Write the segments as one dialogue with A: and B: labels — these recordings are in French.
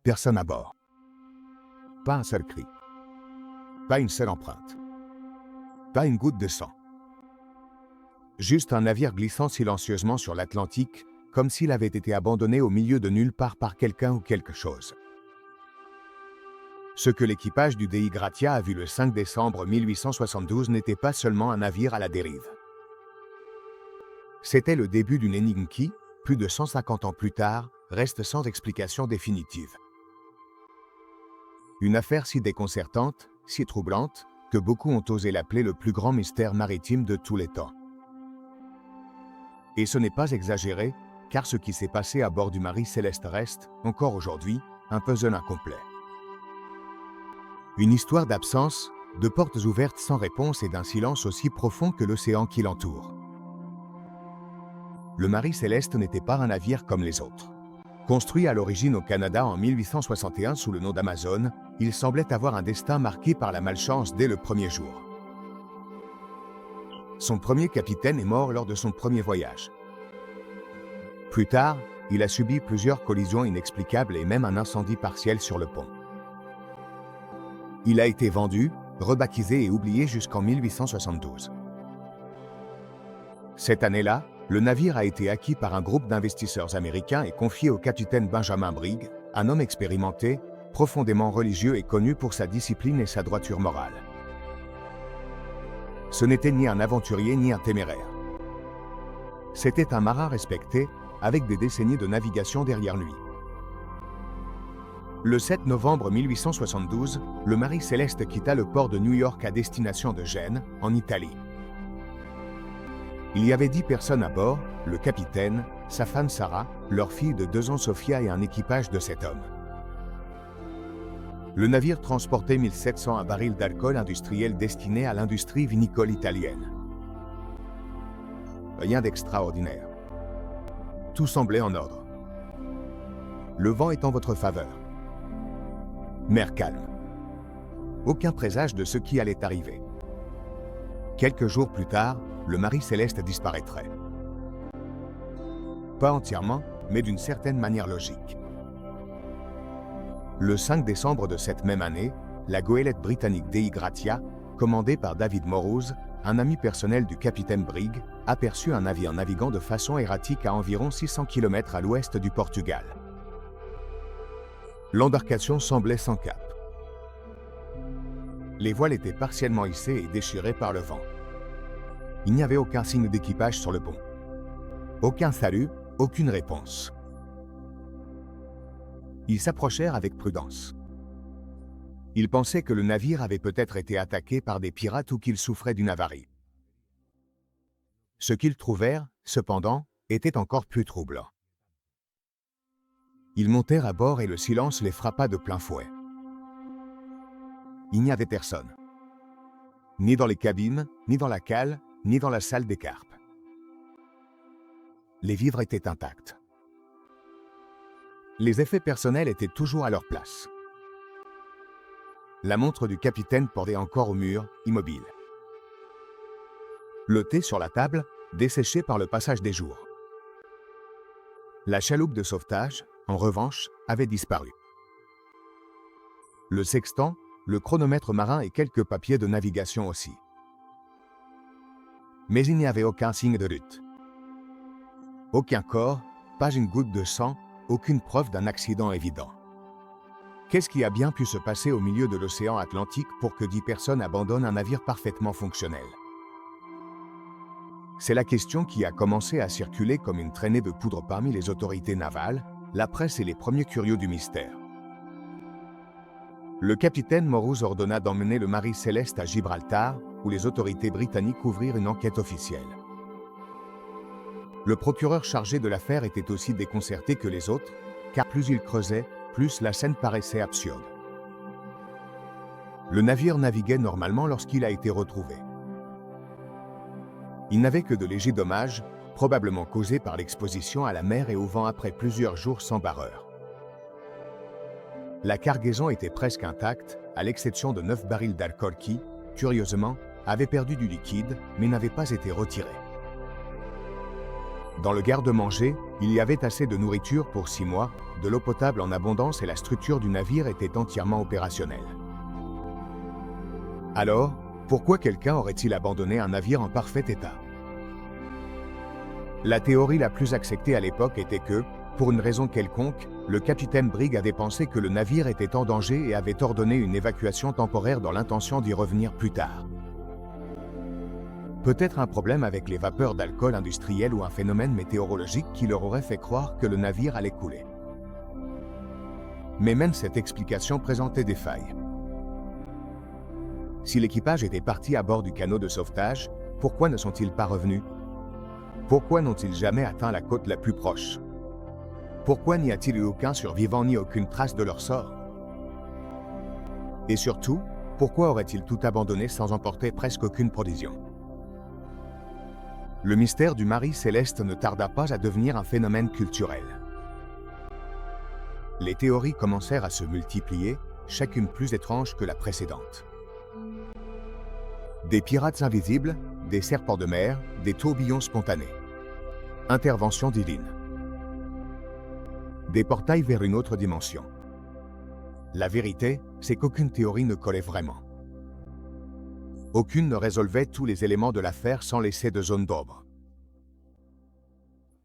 A: Personne à bord. Pas un seul cri. Pas une seule empreinte. Pas une goutte de sang. Juste un navire glissant silencieusement sur l'Atlantique, comme s'il avait été abandonné au milieu de nulle part par quelqu'un ou quelque chose. Ce que l'équipage du Dei Gratia a vu le 5 décembre 1872 n'était pas seulement un navire à la dérive. C'était le début d'une énigme qui, plus de 150 ans plus tard, reste sans explication définitive. Une affaire si déconcertante, si troublante, que beaucoup ont osé l'appeler le plus grand mystère maritime de tous les temps. Et ce n'est pas exagéré, car ce qui s'est passé à bord du Marie Céleste reste, encore aujourd'hui, un puzzle incomplet. Une histoire d'absence, de portes ouvertes sans réponse et d'un silence aussi profond que l'océan qui l'entoure. Le Marie Céleste n'était pas un navire comme les autres. Construit à l'origine au Canada en 1861 sous le nom d'Amazon, il semblait avoir un destin marqué par la malchance dès le premier jour. Son premier capitaine est mort lors de son premier voyage. Plus tard, il a subi plusieurs collisions inexplicables et même un incendie partiel sur le pont. Il a été vendu, rebaptisé et oublié jusqu'en 1872. Cette année-là, le navire a été acquis par un groupe d'investisseurs américains et confié au capitaine Benjamin Brigg, un homme expérimenté, profondément religieux et connu pour sa discipline et sa droiture morale. Ce n'était ni un aventurier ni un téméraire. C'était un marin respecté, avec des décennies de navigation derrière lui. Le 7 novembre 1872, le Marie Céleste quitta le port de New York à destination de Gênes, en Italie. Il y avait 10 personnes à bord, le capitaine, sa femme Sarah, leur fille de 2 ans Sophia et un équipage de 7 hommes. Le navire transportait 1701 barils d'alcool industriel destinés à l'industrie vinicole italienne. Rien d'extraordinaire. Tout semblait en ordre. Le vent est en votre faveur. Mer calme. Aucun présage de ce qui allait arriver. Quelques jours plus tard, le Marie Céleste disparaîtrait. Pas entièrement, mais d'une certaine manière logique. Le 5 décembre de cette même année, la goélette britannique Dei Gratia, commandée par David Morrows, un ami personnel du capitaine Brigg, aperçut un navire naviguant de façon erratique à environ 600 km à l'ouest du Portugal. L'embarcation semblait sans cap. Les voiles étaient partiellement hissées et déchirées par le vent. Il n'y avait aucun signe d'équipage sur le pont. Aucun salut, aucune réponse. Ils s'approchèrent avec prudence. Ils pensaient que le navire avait peut-être été attaqué par des pirates ou qu'il souffrait d'une avarie. Ce qu'ils trouvèrent, cependant, était encore plus troublant. Ils montèrent à bord et le silence les frappa de plein fouet. Il n'y avait personne. Ni dans les cabines, ni dans la cale, ni dans la salle des carpes. Les vivres étaient intacts. Les effets personnels étaient toujours à leur place. La montre du capitaine pendait encore au mur, immobile. Le thé sur la table, desséché par le passage des jours. La chaloupe de sauvetage, en revanche, avait disparu. Le sextant, le chronomètre marin et quelques papiers de navigation aussi. Mais il n'y avait aucun signe de lutte. Aucun corps, pas une goutte de sang, aucune preuve d'un accident évident. Qu'est-ce qui a bien pu se passer au milieu de l'océan Atlantique pour que 10 personnes abandonnent un navire parfaitement fonctionnel? C'est la question qui a commencé à circuler comme une traînée de poudre parmi les autorités navales, la presse et les premiers curieux du mystère. Le capitaine Morrows ordonna d'emmener le Marie Céleste à Gibraltar, où les autorités britanniques ouvrirent une enquête officielle. Le procureur chargé de l'affaire était aussi déconcerté que les autres, car plus il creusait, plus la scène paraissait absurde. Le navire naviguait normalement lorsqu'il a été retrouvé. Il n'avait que de légers dommages, probablement causés par l'exposition à la mer et au vent après plusieurs jours sans barreur. La cargaison était presque intacte, à l'exception de 9 barils d'alcool qui, curieusement, avaient perdu du liquide, mais n'avaient pas été retirés. Dans le garde-manger, il y avait assez de nourriture pour 6 mois, de l'eau potable en abondance et la structure du navire était entièrement opérationnelle. Alors, pourquoi quelqu'un aurait-il abandonné un navire en parfait état? La théorie la plus acceptée à l'époque était que, pour une raison quelconque, le capitaine Brigg avait pensé que le navire était en danger et avait ordonné une évacuation temporaire dans l'intention d'y revenir plus tard. Peut-être un problème avec les vapeurs d'alcool industriel ou un phénomène météorologique qui leur aurait fait croire que le navire allait couler. Mais même cette explication présentait des failles. Si l'équipage était parti à bord du canot de sauvetage, pourquoi ne sont-ils pas revenus? Pourquoi n'ont-ils jamais atteint la côte la plus proche? Pourquoi n'y a-t-il eu aucun survivant ni aucune trace de leur sort? Et surtout, pourquoi auraient-ils tout abandonné sans emporter presque aucune provision? Le mystère du Marie Céleste ne tarda pas à devenir un phénomène culturel. Les théories commencèrent à se multiplier, chacune plus étrange que la précédente. Des pirates invisibles, des serpents de mer, des tourbillons spontanés. Intervention divine. Des portails vers une autre dimension. La vérité, c'est qu'aucune théorie ne collait vraiment. Aucune ne résolvait tous les éléments de l'affaire sans laisser de zone d'ombre.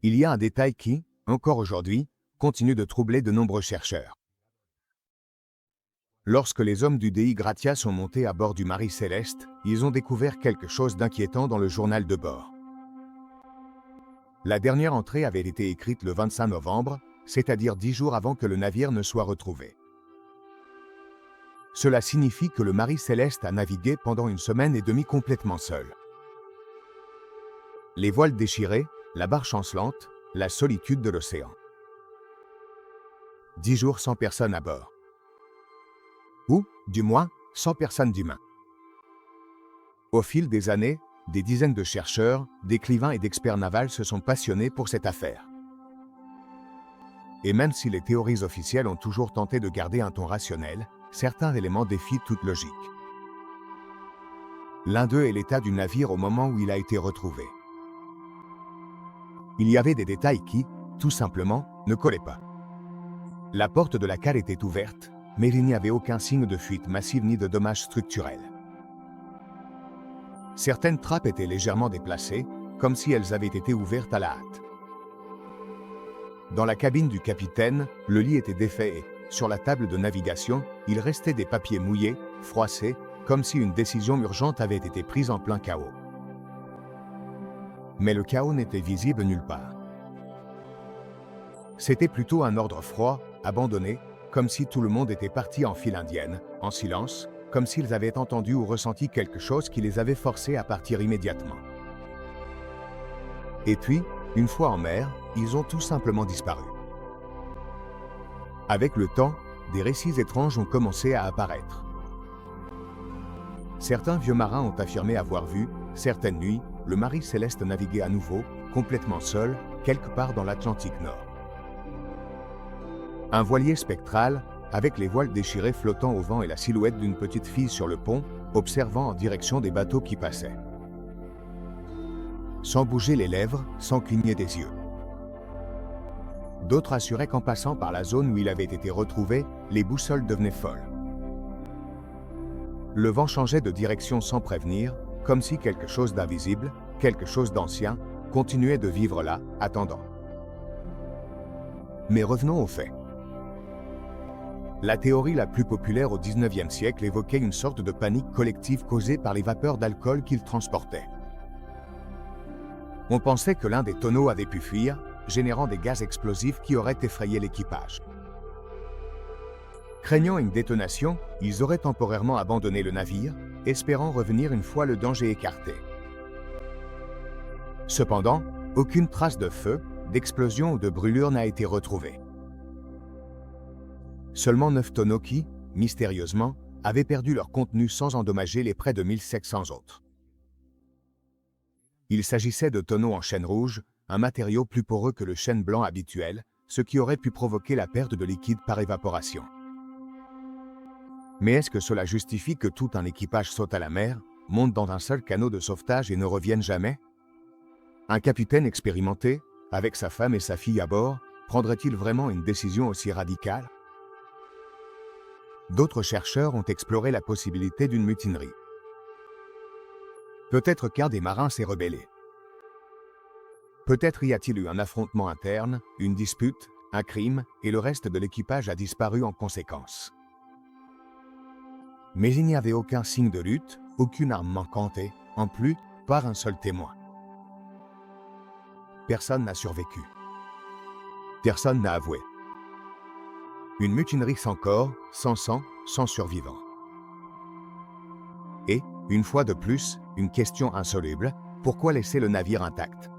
A: Il y a un détail qui, encore aujourd'hui, continue de troubler de nombreux chercheurs. Lorsque les hommes du DI Gratia sont montés à bord du Marie Céleste, ils ont découvert quelque chose d'inquiétant dans le journal de bord. La dernière entrée avait été écrite le 25 novembre, c'est-à-dire 10 jours avant que le navire ne soit retrouvé. Cela signifie que le Marie Céleste a navigué pendant 1 semaine et demie complètement seul. Les voiles déchirées, la barre chancelante, la solitude de l'océan. 10 jours sans personne à bord. Ou, du moins, sans personne d'humain. Au fil des années, des dizaines de chercheurs, d'écrivains et d'experts navals se sont passionnés pour cette affaire. Et même si les théories officielles ont toujours tenté de garder un ton rationnel, certains éléments défient toute logique. L'un d'eux est l'état du navire au moment où il a été retrouvé. Il y avait des détails qui, tout simplement, ne collaient pas. La porte de la cale était ouverte, mais il n'y avait aucun signe de fuite massive ni de dommages structurels. Certaines trappes étaient légèrement déplacées, comme si elles avaient été ouvertes à la hâte. Dans la cabine du capitaine, le lit était défait et, sur la table de navigation, il restait des papiers mouillés, froissés, comme si une décision urgente avait été prise en plein chaos. Mais le chaos n'était visible nulle part. C'était plutôt un ordre froid, abandonné, comme si tout le monde était parti en file indienne, en silence, comme s'ils avaient entendu ou ressenti quelque chose qui les avait forcés à partir immédiatement. Et puis, une fois en mer, ils ont tout simplement disparu. Avec le temps, des récits étranges ont commencé à apparaître. Certains vieux marins ont affirmé avoir vu, certaines nuits, le Marie Céleste naviguer à nouveau, complètement seul, quelque part dans l'Atlantique Nord. Un voilier spectral, avec les voiles déchirées flottant au vent et la silhouette d'une petite fille sur le pont, observant en direction des bateaux qui passaient. Sans bouger les lèvres, sans cligner des yeux. D'autres assuraient qu'en passant par la zone où il avait été retrouvé, les boussoles devenaient folles. Le vent changeait de direction sans prévenir, comme si quelque chose d'invisible, quelque chose d'ancien, continuait de vivre là, attendant. Mais revenons aux faits. La théorie la plus populaire au XIXe siècle évoquait une sorte de panique collective causée par les vapeurs d'alcool qu'il transportait. On pensait que l'un des tonneaux avait pu fuir, générant des gaz explosifs qui auraient effrayé l'équipage. Craignant une détonation, ils auraient temporairement abandonné le navire, espérant revenir une fois le danger écarté. Cependant, aucune trace de feu, d'explosion ou de brûlure n'a été retrouvée. Seulement 9 tonneaux qui, mystérieusement, avaient perdu leur contenu sans endommager les près de 1700 autres. Il s'agissait de tonneaux en chêne rouge, un matériau plus poreux que le chêne blanc habituel, ce qui aurait pu provoquer la perte de liquide par évaporation. Mais est-ce que cela justifie que tout un équipage saute à la mer, monte dans un seul canot de sauvetage et ne revienne jamais? Un capitaine expérimenté, avec sa femme et sa fille à bord, prendrait-il vraiment une décision aussi radicale? D'autres chercheurs ont exploré la possibilité d'une mutinerie. Peut-être qu'un des marins s'est rebellé. Peut-être y a-t-il eu un affrontement interne, une dispute, un crime, et le reste de l'équipage a disparu en conséquence. Mais il n'y avait aucun signe de lutte, aucune arme manquante et, en plus, pas un seul témoin. Personne n'a survécu. Personne n'a avoué. Une mutinerie sans corps, sans sang, sans survivants. Et, une fois de plus, une question insoluble, pourquoi laisser le navire intact?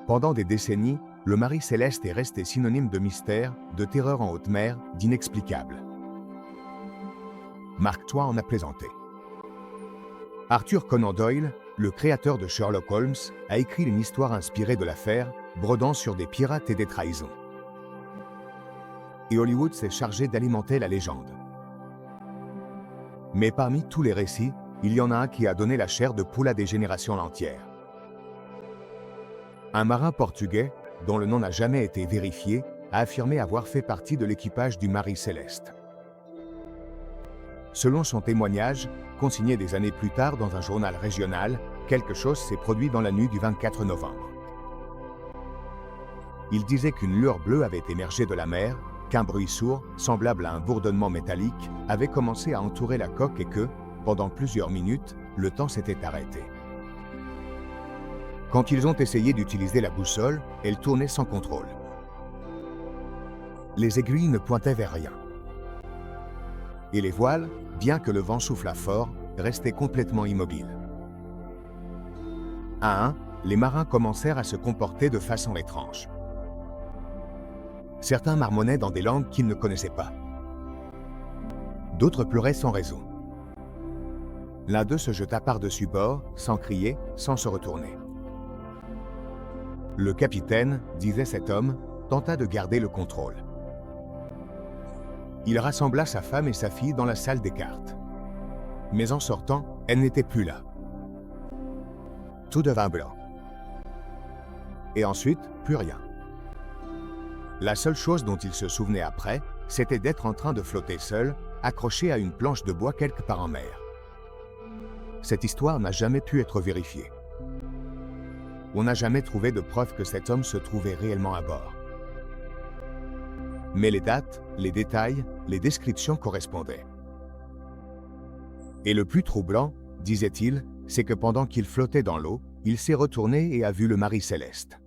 A: Pendant des décennies, le Marie Céleste est resté synonyme de mystère, de terreur en haute mer, d'inexplicable. Mark Twain en a plaisanté. Arthur Conan Doyle, le créateur de Sherlock Holmes, a écrit une histoire inspirée de l'affaire, brodant sur des pirates et des trahisons. Et Hollywood s'est chargé d'alimenter la légende. Mais parmi tous les récits, il y en a un qui a donné la chair de poule à des générations entières. Un marin portugais, dont le nom n'a jamais été vérifié, a affirmé avoir fait partie de l'équipage du Marie Céleste. Selon son témoignage, consigné des années plus tard dans un journal régional, quelque chose s'est produit dans la nuit du 24 novembre. Il disait qu'une lueur bleue avait émergé de la mer, qu'un bruit sourd, semblable à un bourdonnement métallique, avait commencé à entourer la coque et que, pendant plusieurs minutes, le temps s'était arrêté. Quand ils ont essayé d'utiliser la boussole, elle tournait sans contrôle. Les aiguilles ne pointaient vers rien. Et les voiles, bien que le vent soufflât fort, restaient complètement immobiles. À un, les marins commencèrent à se comporter de façon étrange. Certains marmonnaient dans des langues qu'ils ne connaissaient pas. D'autres pleuraient sans raison. L'un d'eux se jeta par-dessus bord, sans crier, sans se retourner. Le capitaine, disait cet homme, tenta de garder le contrôle. Il rassembla sa femme et sa fille dans la salle des cartes. Mais en sortant, elles n'étaient plus là. Tout devint blanc. Et ensuite, plus rien. La seule chose dont il se souvenait après, c'était d'être en train de flotter seul, accroché à une planche de bois quelque part en mer. Cette histoire n'a jamais pu être vérifiée. On n'a jamais trouvé de preuve que cet homme se trouvait réellement à bord. Mais les dates, les détails, les descriptions correspondaient. Et le plus troublant, disait-il, c'est que pendant qu'il flottait dans l'eau, il s'est retourné et a vu le Marie Céleste.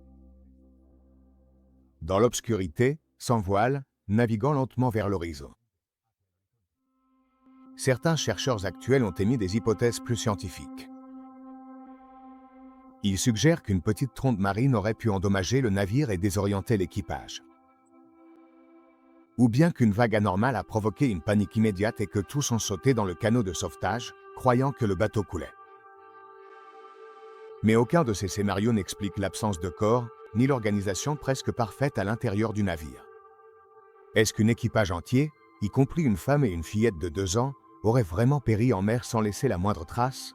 A: Dans l'obscurité, sans voile, naviguant lentement vers l'horizon. Certains chercheurs actuels ont émis des hypothèses plus scientifiques. Ils suggèrent qu'une petite trompe marine aurait pu endommager le navire et désorienter l'équipage. Ou bien qu'une vague anormale a provoqué une panique immédiate et que tous ont sauté dans le canot de sauvetage, croyant que le bateau coulait. Mais aucun de ces scénarios n'explique l'absence de corps, ni l'organisation presque parfaite à l'intérieur du navire. Est-ce qu'un équipage entier, y compris une femme et une fillette de 2 ans, aurait vraiment péri en mer sans laisser la moindre trace?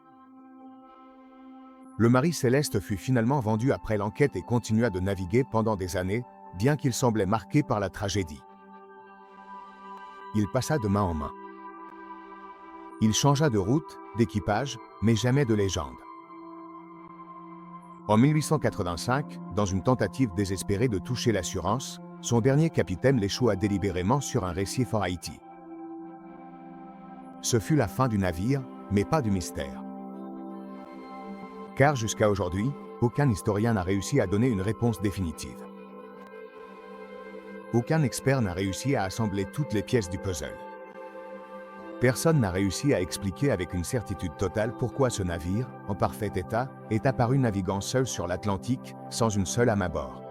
A: Le Marie Céleste fut finalement vendu après l'enquête et continua de naviguer pendant des années, bien qu'il semblait marqué par la tragédie. Il passa de main en main. Il changea de route, d'équipage, mais jamais de légende. En 1885, dans une tentative désespérée de toucher l'assurance, son dernier capitaine l'échoua délibérément sur un récif en Haïti. Ce fut la fin du navire, mais pas du mystère. Car jusqu'à aujourd'hui, aucun historien n'a réussi à donner une réponse définitive. Aucun expert n'a réussi à assembler toutes les pièces du puzzle. Personne n'a réussi à expliquer avec une certitude totale pourquoi ce navire, en parfait état, est apparu naviguant seul sur l'Atlantique, sans une seule âme à bord.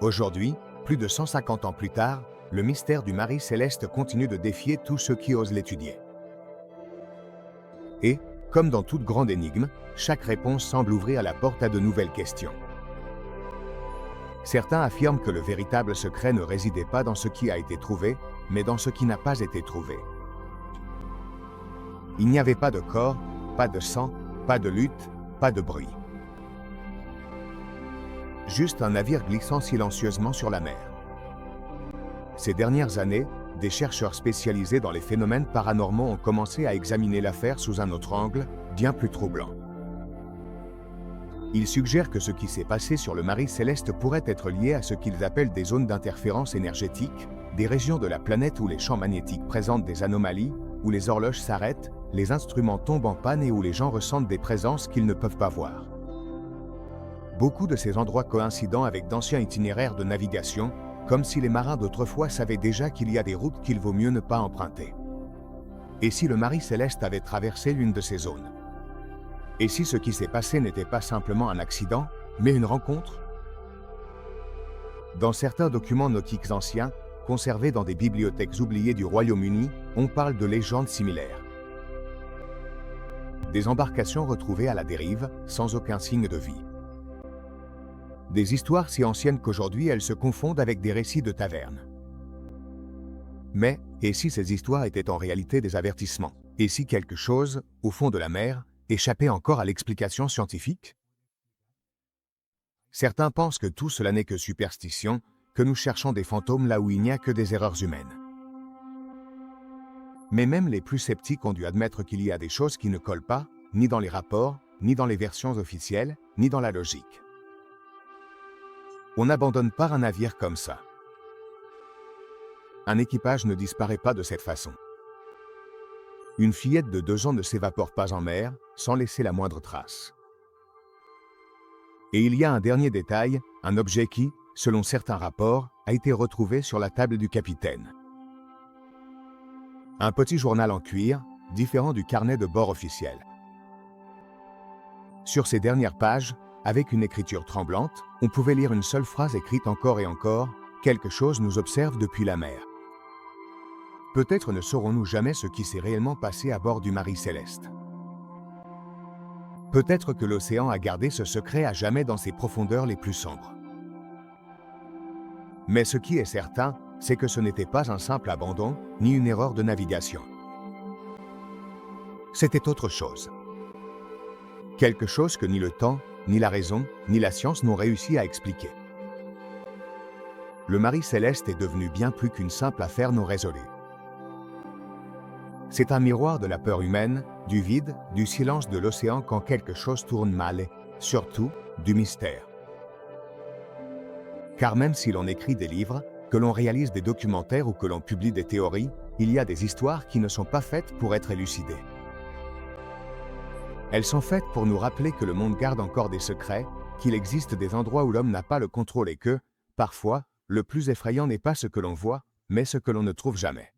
A: Aujourd'hui, plus de 150 ans plus tard, le mystère du Marie Céleste continue de défier tous ceux qui osent l'étudier. Et, comme dans toute grande énigme, chaque réponse semble ouvrir la porte à de nouvelles questions. Certains affirment que le véritable secret ne résidait pas dans ce qui a été trouvé, mais dans ce qui n'a pas été trouvé. Il n'y avait pas de corps, pas de sang, pas de lutte, pas de bruit. juste un navire glissant silencieusement sur la mer. Ces dernières années, des chercheurs spécialisés dans les phénomènes paranormaux ont commencé à examiner l'affaire sous un autre angle, bien plus troublant. Ils suggèrent que ce qui s'est passé sur le Mari Céleste pourrait être lié à ce qu'ils appellent des zones d'interférence énergétique, des régions de la planète où les champs magnétiques présentent des anomalies, où les horloges s'arrêtent, les instruments tombent en panne et où les gens ressentent des présences qu'ils ne peuvent pas voir. Beaucoup de ces endroits coïncidant avec d'anciens itinéraires de navigation, comme si les marins d'autrefois savaient déjà qu'il y a des routes qu'il vaut mieux ne pas emprunter. Et si le Mari Céleste avait traversé l'une de ces zones? Et si ce qui s'est passé n'était pas simplement un accident, mais une rencontre? Dans certains documents nautiques anciens, conservés dans des bibliothèques oubliées du Royaume-Uni, on parle de légendes similaires. Des embarcations retrouvées à la dérive, sans aucun signe de vie. Des histoires si anciennes qu'aujourd'hui elles se confondent avec des récits de tavernes. Mais, et si ces histoires étaient en réalité des avertissements? Et si quelque chose, au fond de la mer, échappait encore à l'explication scientifique? Certains pensent que tout cela n'est que superstition, que nous cherchons des fantômes là où il n'y a que des erreurs humaines. Mais même les plus sceptiques ont dû admettre qu'il y a des choses qui ne collent pas, ni dans les rapports, ni dans les versions officielles, ni dans la logique. On n'abandonne pas un navire comme ça. Un équipage ne disparaît pas de cette façon. Une fillette de 2 ans ne s'évapore pas en mer, sans laisser la moindre trace. Et il y a un dernier détail, un objet qui, selon certains rapports, a été retrouvé sur la table du capitaine. Un petit journal en cuir, différent du carnet de bord officiel. Sur ces dernières pages, avec une écriture tremblante, on pouvait lire une seule phrase écrite encore et encore, « Quelque chose nous observe depuis la mer ». Peut-être ne saurons-nous jamais ce qui s'est réellement passé à bord du Mari Céleste. Peut-être que l'océan a gardé ce secret à jamais dans ses profondeurs les plus sombres. Mais ce qui est certain, c'est que ce n'était pas un simple abandon, ni une erreur de navigation. C'était autre chose. Quelque chose que ni le temps, ni la raison, ni la science n'ont réussi à expliquer. Le Mari Céleste est devenu bien plus qu'une simple affaire non résolue. C'est un miroir de la peur humaine, du vide, du silence de l'océan quand quelque chose tourne mal et, surtout, du mystère. Car même si l'on écrit des livres, que l'on réalise des documentaires ou que l'on publie des théories, il y a des histoires qui ne sont pas faites pour être élucidées. Elles sont faites pour nous rappeler que le monde garde encore des secrets, qu'il existe des endroits où l'homme n'a pas le contrôle et que, parfois, le plus effrayant n'est pas ce que l'on voit, mais ce que l'on ne trouve jamais.